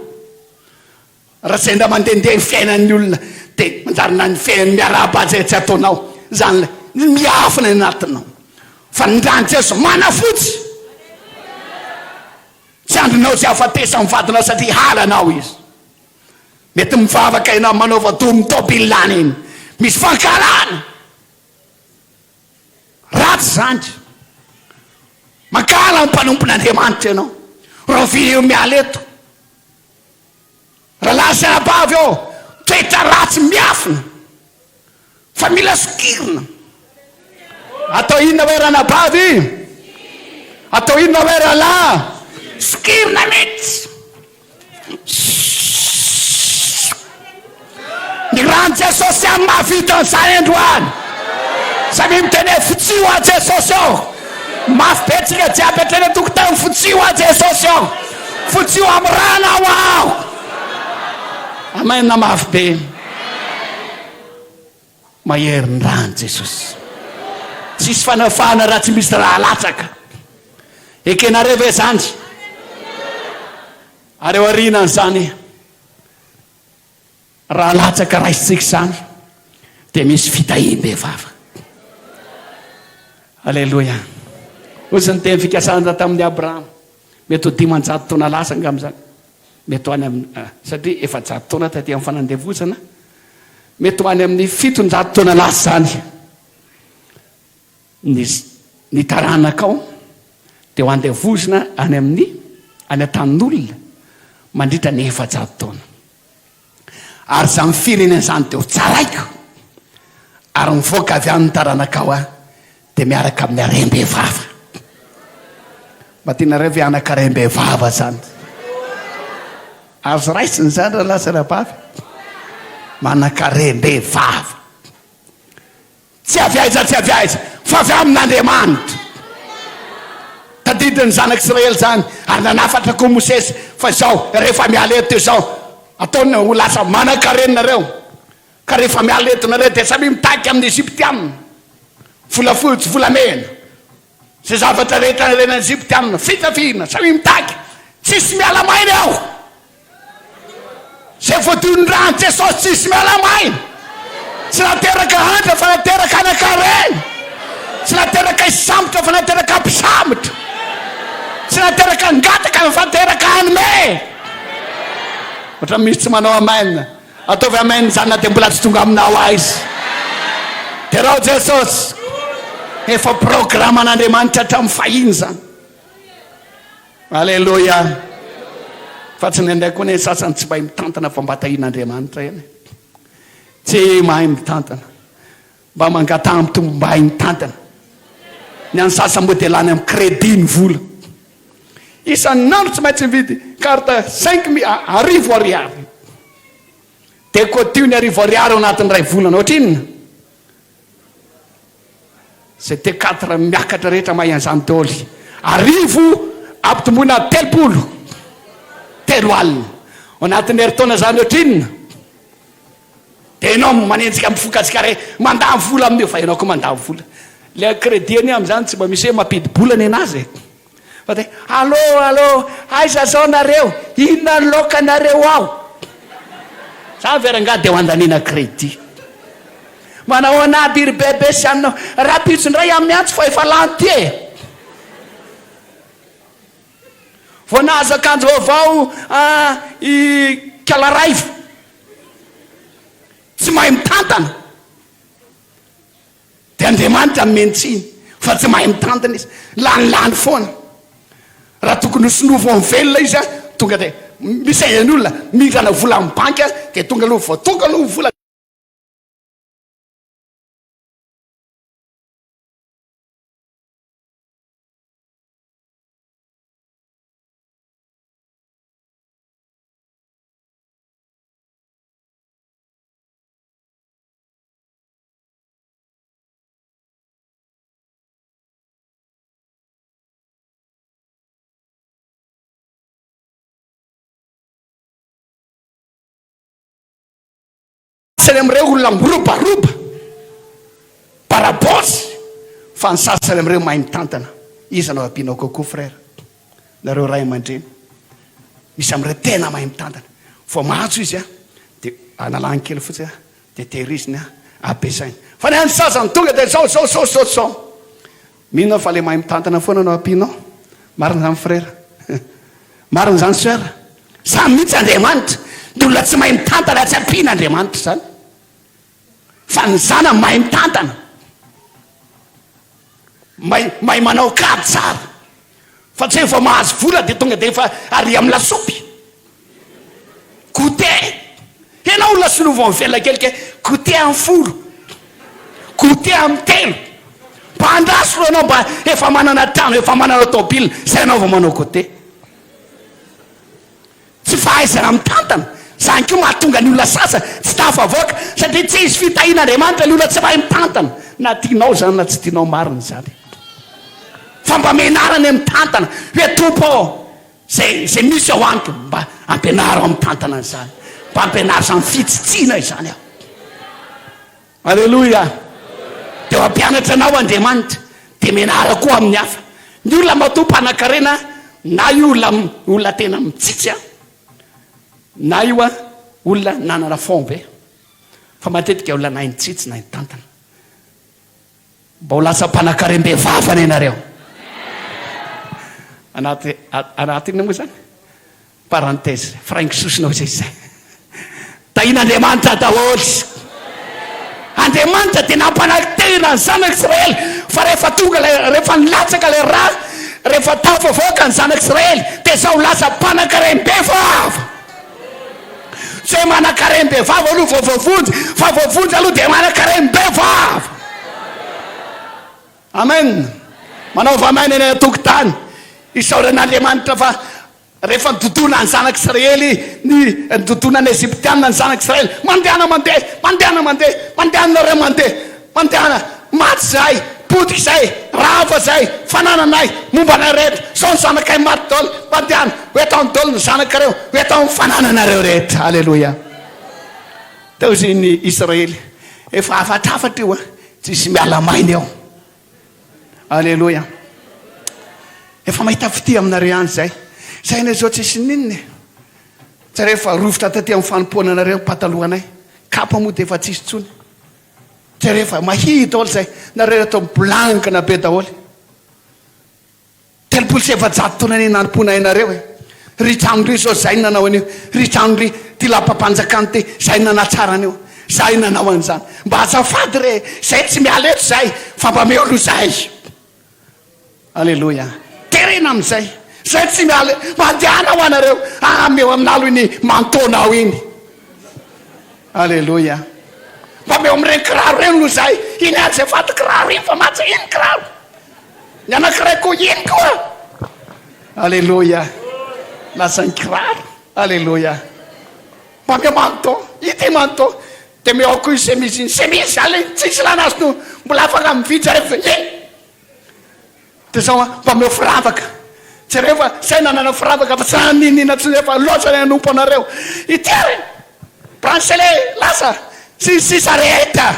Raha sendra mandehandeha ny fiainan'ny olona dia manjarina ny fiainany miaraba zay tsy ataonao. Zany ilay miafina ny anatinao. Fa ny rano Jesosy manafotsy. Tsy andronao izay afatesa amin'ny vadinao satria halanao izy. Mety mivavaka ianao manaova domy tobilany iny. Misy fankalana. Ratsy zany. Mankala amin'ny mpanompon'Andriamanitra ianao. Rovio miala eto. Raha lasa anabavy ao, toetra ratsy miafina. Fa mila sokirina. Atao inona hoe ranabavy? Atao inona hoe rahalahy? Sokirina mihitsy. Ny rano Jesosy amin'ny mahavita an'izany androany. Samy miteny fotsio a Jesosy ao. Mafy be tsika jiaby hatreny an-tokotany, fotsio a Jesosy ao. Fotsio amin'ny rano ao ao. Amena mafy be. Mahery ny rano Jesosy. Tsisy fanafana raha tsy misy raha latsaka. Ekenareo ve zany? Ary eo aoriana zany, raha latsaka raisitsika zany dia misy fitahim-behivava. Alleluia. Ozy ny teny fikasana tamin'ny Abrahama. Mety ho 500 taona lasa angamizany. Mety ho any amin'ny satria 400 taona taty amin'ny fanandevozana. Mety ho any amin'ny 700 taona lasa zany. Ny taranakao dia ho andevozana any amin'ny any an-tanin'olona mandritra ny 400 taona. Ary zany firenena zany dia ho tsaraiko. Ary mivoaka avy amin'ny taranakao dia miaraka amin'ny harem-behivava. Mba tianareo ve anan-karem-behivava zany? Azo raisiny zany raha lasa rabavy. Manan-karem-behivava. Tsy avy aiza, tsy avy aiza, fa avy amin'Andriamanitra. Tadidiny zanak'Israely zany, ary nanafatra koa Mosesy fa zao rehefa miala eto zao ataony ho lasa manan-karenareo. Ka rehefa miala eto nareo dia samy mitaky amin'ny Egyptianina. Volafotsy, volamena. Zay zavatra rehetra reny Egyptianina, fitafina, samy mitaky. Tsisy miala mainy ao. Zay voadon'ny rano Jesosy tsisy miala mainy. Tsy nateraka hantra fa nateraka anan-karena. Tsy nateraka isambotra fa nateraka mpisambotra. Tsy nateraka angataka fa nateraka hanome. Ohatra misy tsy manao amen. Ataovy amen zany na dia mbola tsy tonga aminao aizy. Terao Jesosy efa programan'Andriamanitra hatramin'ny fahiny zany. Alleluia. Fa tsy nendray koa ny sasany tsy mahay mitantana fa mba tahin'Andriamanitra eny. Tsy mahay mitantana. Mba mangatam-tombo mba hay mitantana. Ny an'ny sasany mbo dia lany amin'ny crédit ny vola. Isan'andro tsy maintsy mividy carte 5,000 ariary. Dia koa tio ny 1000 ariary ao anatin'ny ray volana. Ohatrinona? C'était 4 miakatra rehetra mahay an'izany dôly. arivo ampitomboina 3 alina anatin'ny heritaona zany ohatrinona dia ianao manenjika mifokatsika re mandamy vola amin'io fa ianao ko mandamy vola le crédit any am'izany tsy mba misy hoe mampidi-bolany anazy fa de allô aiza zao nareo inona ny loka nareo aho za verangady eo andanina crédit manao anaty iry bebe sy anao raha pitsondray amin'ny antso fa efa lantie vao nahazo akanjo vaovao i kalaraivo tsy mahay mitantana dia andriamanitra mentsiny fa tsy mahay mitantana izy lanilany foana raha tokony hosinovo amin'ny velona izy a tonga dia misy ain'olona migrana vola amin'ny banky a dia tonga aloha vao tonga aloha vola sany am'ireo olona mirobaroba parabosy fa ny sasany am'ireo mahay mitantana izy anao ampianao kokoa frère nareo ray aman-dreny misy am'ireo tena mahay mitantana fa mahatso izy a dia analany kely fotsiny a dia tehiriziny a ampiasainy fa ny any sasany tonga dia sao mihinao fa le mahay mitantana foana anao ampianao marina zany frère marina zany sœur samy mihitsy andriamanitra ny olona tsy mahay mitantana tsy ampiana andriamanitra zany fa ny zana mahay mitantana mahay manao kady tsara fa tsy efa mahazo vola dia tonga dia efa ary amin'ny lasopy goûté ianao olona sinovo amin'ny velona kelike goûté amin'ny folo goûté amin'ny 3 mba andraso ro anao mba efa manana trano efa manana tôbile zay anao vao manao goûté tsy fahaizana mitantana zany ko mahatonga ny olona sasa tsy tafavoaka satria tsy izy fitahin'andriamanitra ny olona tsy mahay mitantana na tianao zany na tsy tianao marina zany fa mba menarany mitantana hoe tompo zay misy ao aniko mba ampianaro mitantana zany mba ampianaro zany fitsitsina izany aho alleloia dia mampianatra anao andriamanitra dia menara koa amin'ny hafa ny olona matompanankarena na io olona tena mitsitsy a na io a olona nanana fomba be fa matetika olona nahy nitsitsy na hitantana mba ho lasa mpanankarem-be vavana ianareo anatiny moa zany parenthèse frainkisosinao zay zay tahin'andriamanitra daholy andriamanitra dia nampanakitehina ny zanak'Israely fa rehefa tonga rehefa nilatsaka le raha rehefa tafavoaka ny zanak'Israely dia zao lasa mpanankarem-be vava tsy hoe manan-karem-be vava aloha vaovavonjy fa vaovonjy aloha dia manan-karem-be vava amen manaova amaina eny atokotany isaoran'andriamanitra fa rehefa nidodona ny zanak'Israely ny dodona ny eziptianina ny zanak'Israely mandehana mandehana maty zay potika zay rava zay fanananay momba narehetra sao ny zanakay maty daholo mandehana hoetao ny daholo ny zanakareo hoetao ny fanananareo rehetra alleloia teo izy ny Israely efa afatrafatra io a tsisy miala mainy eo alleloia efa mahita fity aminareo any zay zay na zao tsisy ninny tsy rehefa rovotra taty amin'ny fanompoana anareo patalohanay kapa moa dia efa tsisy tsony tsy rehefa mahita daholo zay nareo atao blankana be daholo 37 taona ny nanompoana inareo e ry tranondry zao zay nanao an'io ry tranondry ty lapampanjakany ty zay nanatsara an'io zay nanao an'izany mba azafady re zay tsy miala eto zay fa mba meolo zay alleloia terena amin'izay zay tsy miala mandehana ho anareo ameo aminalo iny mantonao iny alleloia mba meo amin'ireny kiraro reny lo zay iny any zay faty kiraro iny fa matsa iny kiraro ny anankiray koa iny koa alleloia lasa ny kiraro alleloia mba meo manto ity manto dia meo koa izy misy ale tsisy lanazy no mbola afaka mividy rehefa dia zao mpameo firavaka tsy rehefa zay nanana firavaka fa tsy naninina tsy efa loatra ny anompo anareo itery brancele lasa sisa rehetra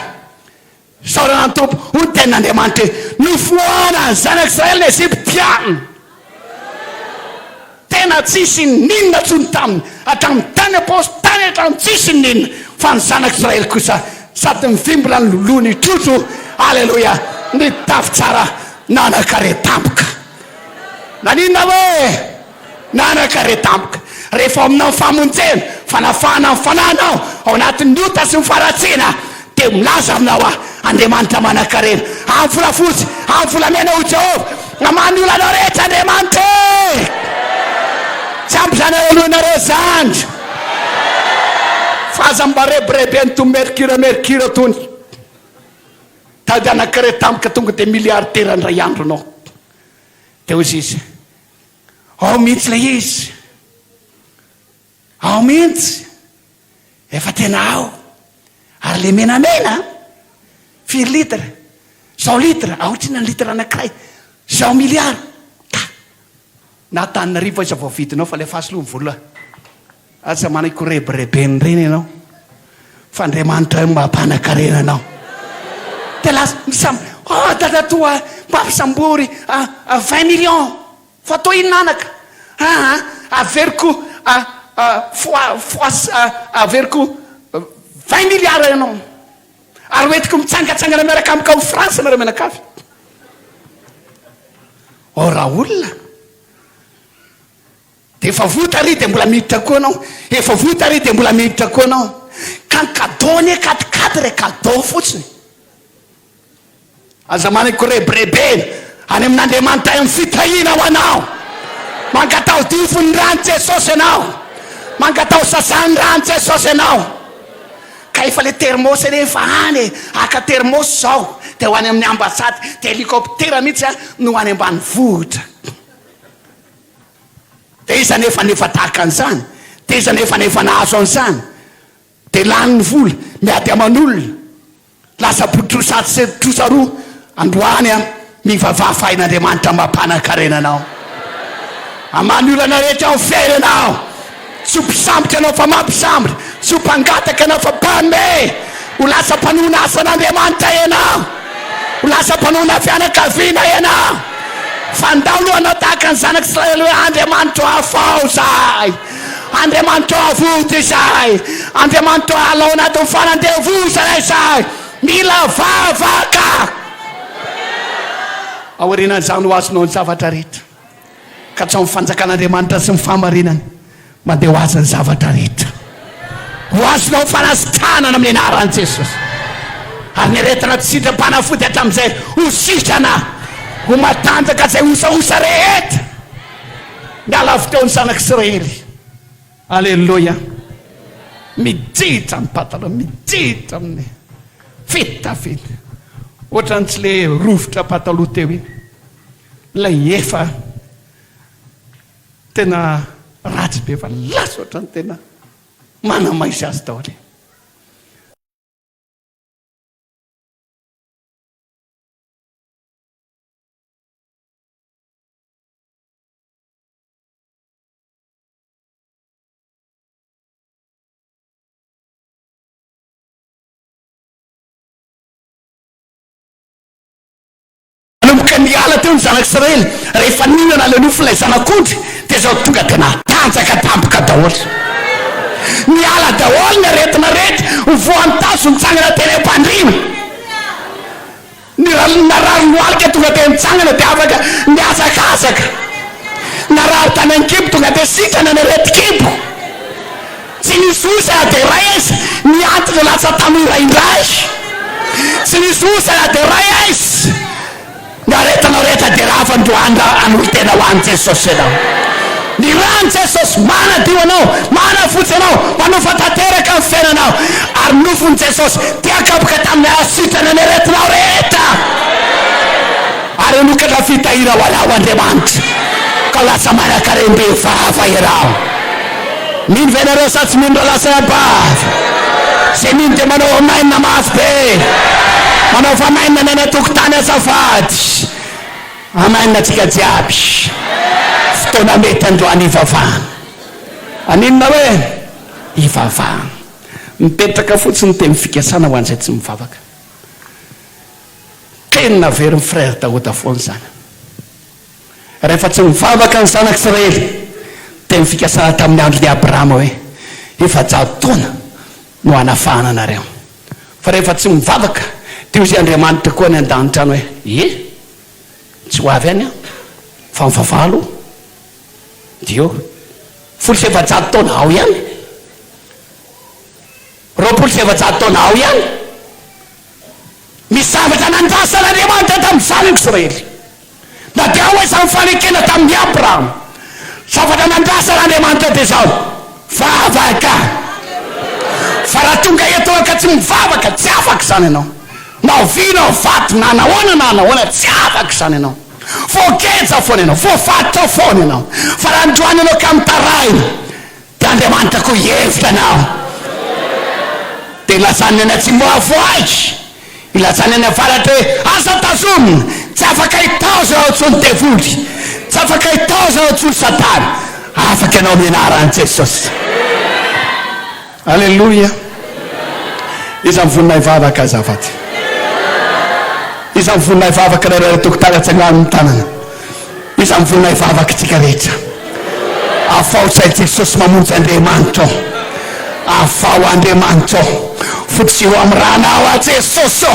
saorana ny tompo ho ten'Andriamanitra nofoana ny zanak'Israely ny Eziptianina tena tsisy ninona tsony taminy hatramin'ny tany apôsy tany hatramin'ny tsisy ninona fa ny zanak'Israely kosa sady mivimbola ny lolony trotro aleloia ny tafy tsara nanakaretampoka naninona hoe nanakaretampoka rehefa aminao ny famonjena fanafahana ny fananao ao anatin'ny ota sy ny faratsiana dia milaza aminao Andriamanitra manan-karena amin'ny volafotsy amin'ny volamena ho Jehova namany olanao rehetra Andriamanitra tsy ampy zany alohanareo zany faza mbarebrebe ny to mercure tony tady anakaretampoka tonga dia miliardera ndray andronao dia ozy izy ao mihitsy le izy ao mihitsy efa tena ao ary le menamena 4 litra zao litra aotrina ny litra anankiray zao miliara na tanina rivo iza vao vidinao fa le fahasolony vola asa manako rebirebeny reny ianao fa Andriamanitra mampanankarena anao dia lasa misamy dadatoa mampisambory 20 millions fa to inanaka averiko averiko 20 milliards ianao ary hoentiko mitsangatsangana miaraka amika ao France nareo menakavy raha olona dia efa votary dia mbola miditra koa anao efa votary dia mbola miditra koa anao ka ny kadony katikady kadô fotsiny aza manako rebrebeny any amin'Andriamanitra amin'ny fitahina ho anao mangatao difony rano Jesosy ianao mangatao sasany rano Jesosy ianao ka efa le termosy rehefa any aka termosy zao dia ho any amin'ny ambasady dia helikoptera mihitsy no any ambany vohitra dia iza nefa tahaka an'izany dia iza nefa nahazo an'izany dia lany ny vola miady aman'olona lasa trosaroa androany mivavaha fahin'Andriamanitra mampanankarena anao amany olana rehetra ao fiainanao tsy mpisambotra anao fa mampisambotra tsy mpangataka anao fa mpame ho lasa mpanona asan'Andriamanitra ianao ho lasa mpanona fianakaviana ianao fandalo anao tahaka ny zanak'Israely hoe Andriamanitra afao zay Andriamanitra avoty zay Andriamanitra alao anatin'ny fanandevozana zay mila vavaka aorianan'izany ho azonao ny zavatra rehetra ka tsy ao mifanjakan'Andriamanitra sy mifamarinany mandeha ho azy ny zavatra rehetra ho azonao fanasitranana amin'ny anaran'i Jesosy ary ny rehetra tsy sitrapanafody hatramin'izay ho sitrana ho matanjaka zay osaosa rehetra miala fotoany zanak'Israely aleloia mijitra amin'ny patalo mijitra amin'ny fitafita ohatrany tsy le rovotra pataloha teo iny lay efa tena ratsy be fa lasa ohatrany tena manamaisy azy daholo miala teo ny zanak'Israely rehefa ninana le nofo ilay zanak'ondry dia zao tonga dia natanjaka tampoka daholo miala daholo ny aretina rehetra voan'ny taso mitsangana teny am-pandrina narary loalika tonga dia mitsangana dia afaka miazakazaka narary tany an-kibo tonga dia sitrana ny areti-kibo tsy nisy osana dia ray aiza miantitra lasa tamin'iraindray tsy nisy osana dia ray aiza naretanao rehetra dia raha fandroana an'olo tena ho an'i Jesosy ianao ny rany Jesosy manadio anao manafotsy anao manofa tanteraka amin'ny fiainanao ary nofony Jesosy tiakapoka tamin'ny asitrana ny aretinao rehetra ary anokatra fitahira ho anao Andriamanitra ka lasa manan-karem-be vava ianao mino venareo sa tsy mino lasa abavy zay mino dia manao amainina mafy be manao famainina ny ana tokotany azafady Amen atsika jiaby fotoana mety androany ivavahana aninona hoe ivavahana mipetraka fotsiny teny fikasana ho an'izay tsy mivavaka tenina very ny frère Daouda foana zany rehefa tsy mivavaka ny zanak'Israely teny fikasana tamin'ny andron'ny Abrahama hoe efa-jato taona no hanafahana anareo fa rehefa tsy mivavaka dia izy Andriamanitra koa ny an-danitra any hoe tsy ho avy any fa mivavalo dio folo sy efa-jato taona ao ihany roapolo sy efa-jato taona ao ihany misy zavatra nandrasan'Andriamanitra tamin'ny zanak'Israely na dia hoe samy fanekena tamin'ny Abrahama zavatra nandrasan'Andriamanitra dia zao vavaka fa raha tonga eto ka tsy mivavaka tsy afaka zany ianao na oviana vaty na nahoana tsy afaka zany ianao voageja foana ianao voafatotra foana ianao fa raha androany ianao ka mitarahina dia Andriamanitra koa hevitra anao dia ilazany any tsy moavoagy ilazany any avaratra hoe aza tazomina tsy afaka hitaoza ao tsony devoly tsy afaka hitaoza ao tsony satana afaka ianao mianaran'i Jesosy alleluia iza mivonina ivavaka azafady iza mivonina ivavaka raha tokotaratsy agnano ny tanana iza mivonina ivavaka tsika rehetra afao tsay Jesosy mamonjy Andriamanitra afao Andriamanitra fotsy eo amin'ny ranao a Jesosy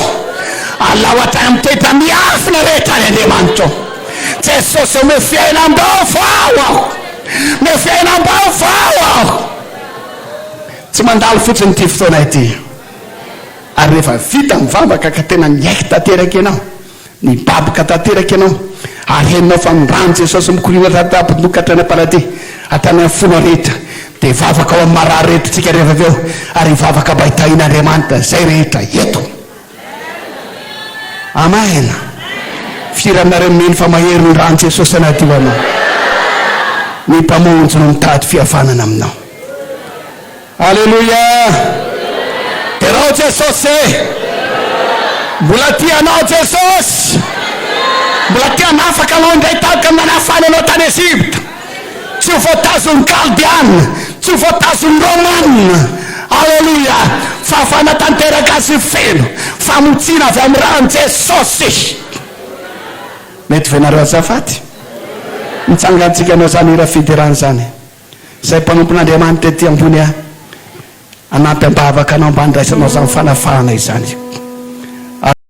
alao atray amin'ny toetra miafina rehetra any Andriamanitra Jesosy me fiainam-baovao aho me fiainam-baovao aho tsy mandalo fotsiny ty fotoana ity ary rehefa vita mivavaka ka tena niaiky tanteraky ianao nibaboka tanteraky ianao ary heninao fa mirano Jesosy mikorina tatapindokatra any am-paradis atany amin'ny fona rehetra dia vavaka ao amin'ny marary rehetra tsika rehefa avy eo ary vavaka mba hitahin'Andriamanitra zay rehetra eto amen firy aminareo mino fa mahery ny rano Jesosy anaty ho anao ny mpamonjy no mitady fihavanana aminao alleluia ianao Jesosy mbola tianao Jesosy mbola tianafaka anao indray tahaka manafana anao tany Ezipta tsy ho voatazon'ny Kaldiana tsy ho voatazon'ny Romana alleluia fa fanatanteraka azy feno famotsina avy amin'ny rano Jesosy mety venareo azafady mitsangantsika anao zany ira fiderana zany zay mpanompon'Andriamanitra ety ambony anampy ambavaka anao mba andraisanao zany fanafahana izany